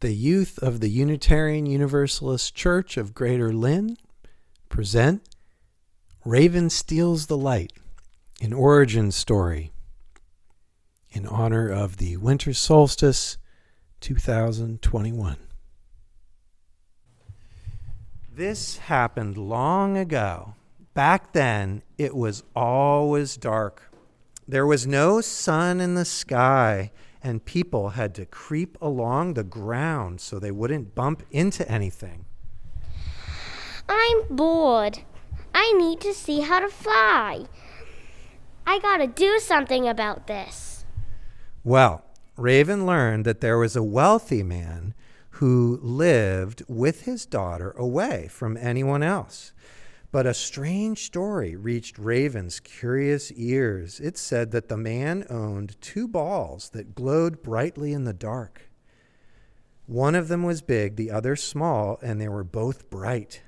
The youth of the Unitarian Universalist Church of Greater Lynn present Raven Steals the Light, an origin story in honor of the winter solstice 2021. This happened long ago. Back then, it was always dark. There was no sun in the sky, and people had to creep along the ground so they wouldn't bump into anything. I'm bored. I need to see how to fly. I gotta do something about this. Well, Raven learned that there was a wealthy man who lived with his daughter away from anyone else. But a strange story reached Raven's curious ears. It said that the man owned 2 balls that glowed brightly in the dark. One of them was big, the other small, and they were both bright.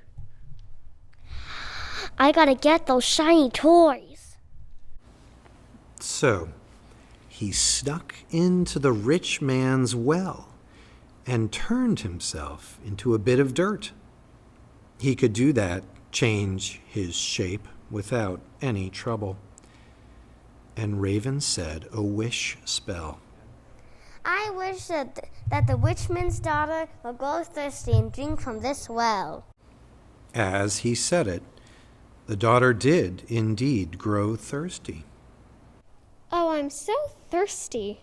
I gotta get those shiny toys. So he snuck into the rich man's well and turned himself into a bit of dirt. He could do that, change his shape without any trouble. And Raven said a wish spell. I wish that the witchman's daughter will go thirsty and drink from this well. As he said it, the daughter did indeed grow thirsty. Oh, I'm so thirsty.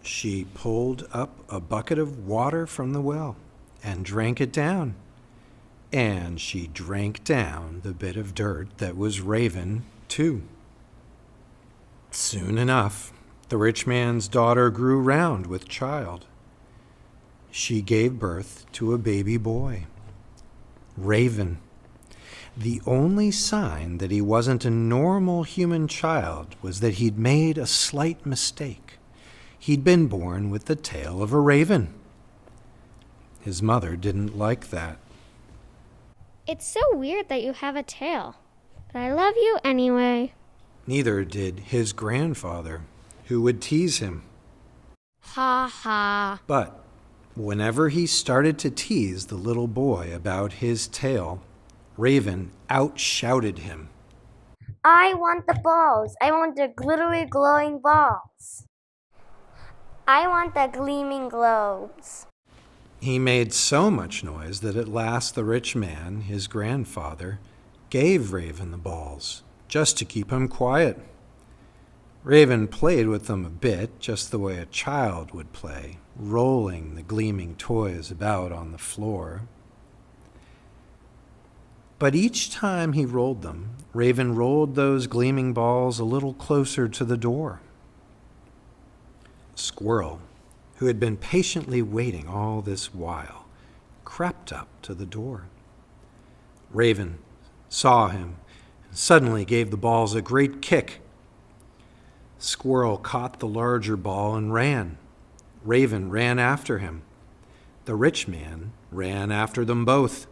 She pulled up a bucket of water from the well and drank it down. And she drank down the bit of dirt that was Raven, too. Soon enough, the rich man's daughter grew round with child. She gave birth to a baby boy, Raven. The only sign that he wasn't a normal human child was that he'd made a slight mistake. He'd been born with the tail of a raven. His mother didn't like that. It's so weird that you have a tail, but I love you anyway. Neither did his grandfather, who would tease him. Ha ha. But whenever he started to tease the little boy about his tail, Raven outshouted him. I want the balls. I want the glittery glowing balls. I want the gleaming globes. He made so much noise that at last the rich man, his grandfather, gave Raven the balls, just to keep him quiet. Raven played with them a bit, just the way a child would play, rolling the gleaming toys about on the floor. But each time he rolled them, Raven rolled those gleaming balls a little closer to the door. Squirrel, who had been patiently waiting all this while, crept up to the door. Raven saw him and suddenly gave the balls a great kick. Squirrel caught the larger ball and ran. Raven ran after him. The rich man ran after them both.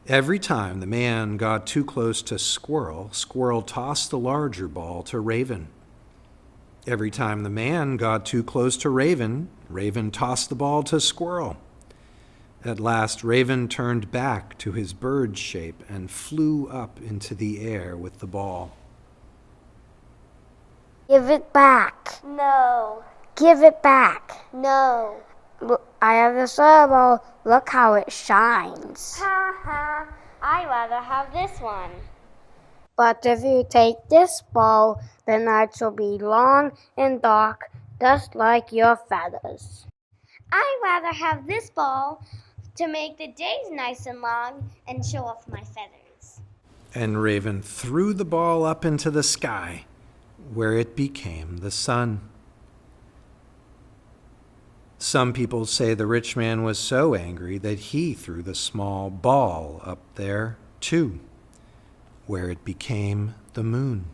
Every time the man got too close to Squirrel, Squirrel tossed the larger ball to Raven. Every time the man got too close to Raven, Raven tossed the ball to Squirrel. At last, Raven turned back to his bird shape and flew up into the air with the ball. Give it back. No. Give it back. No. Look, I have the silver ball. Look how it shines. Ha ha. I'd rather have this one. But if you take this ball, the nights will be long and dark, just like your feathers. I'd rather have this ball to make the days nice and long and show off my feathers. And Raven threw the ball up into the sky, where it became the sun. Some people say the rich man was so angry that he threw the small ball up there, too, where it became the moon.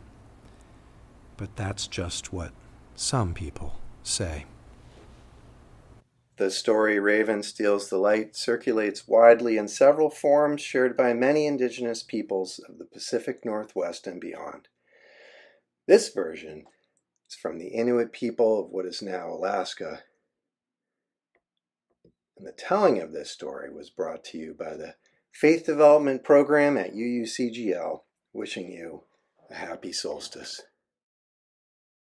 But that's just what some people say. The story Raven Steals the Light circulates widely in several forms shared by many indigenous peoples of the Pacific Northwest and beyond. This version is from the Inuit people of what is now Alaska. And the telling of this story was brought to you by the Faith Development Program at UUCGL, wishing you a happy solstice.